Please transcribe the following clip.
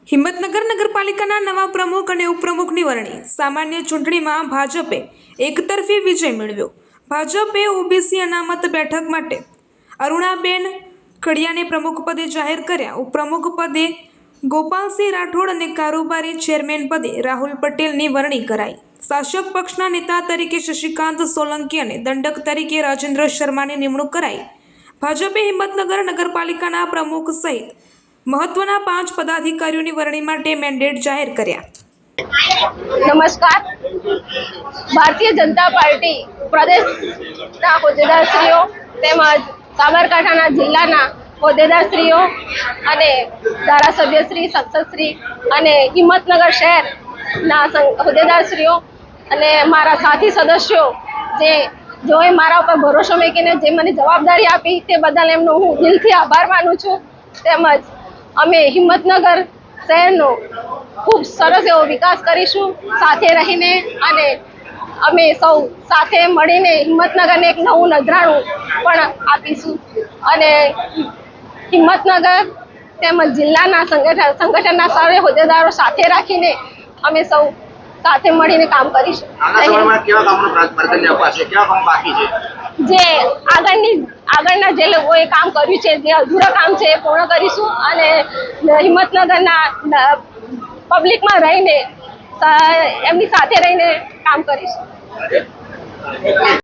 હિંમતનગર નગરપાલિકાના નવા પ્રમુખ અને ઉપપ્રમુખની વરણી. સામાન્ય ચૂંટણીમાં ભાજપે એકતરફી વિજય મેળવ્યો. ભાજપે ઓબીસી અનામત બેઠક માટે અરુણાબેન કડિયાને પ્રમુખ પદે જાહેર કર્યા. ઉપપ્રમુખ પદે ગોપાલસિંહ રાઠોડ અને કારોબારી ચેરમેન પદે રાહુલ પટેલની વરણી કરાઈ. શાસક પક્ષના નેતા તરીકે શશિકાંત સોલંકી અને દંડક તરીકે રાજેન્દ્ર શર્માની નિમણૂક કરાઈ. ભાજપે હિંમતનગર નગરપાલિકાના પ્રમુખ સહિત મહત્વના 5 પદાધિકારીઓની વરણી માટે મેન્ડેટ જાહેર કર્યા. નમસ્કાર. ભારતીય જનતા પાર્ટી પ્રદેશના હોદ્દેદારશ્રીઓ તેમજ સાબરકાંઠાના જિલ્લાના હોદ્દેદારશ્રીઓ અને ધારાસભ્યશ્રી, સંસદશ્રી અને હિંમતનગર શહેરના હોદ્દેદારશ્રીઓ અને મારા સાથી સદસ્યો જેઓએ મારા ઉપર ભરોસો મૂકીને જે મને જવાબદારી આપી તે બદલ એમનો હું દિલથી આભાર માનું છું. તેમજ અમે હિંમતનગર શહેરનો ખૂબ સરસ એવો વિકાસ કરીશું સાથે રહીને, અને અમે સૌ સાથે મળીને હિંમતનગરને એક નવું નજરાણું પણ આપીશું. અને હિંમતનગર તેમજ જિલ્લાના સંગઠનના સર્વે હોદ્દેદારો સાથે રાખીને અમે સૌ સાથે મળીને કામ કરીશું. જે આગળના જે લોકોએ કામ કર્યું છે, જે અધૂરા કામ છે એ પૂર્ણ કરીશું અને હિંમતનગરના પબ્લિકમાં રહીને એમની સાથે રહીને કામ કરીશું.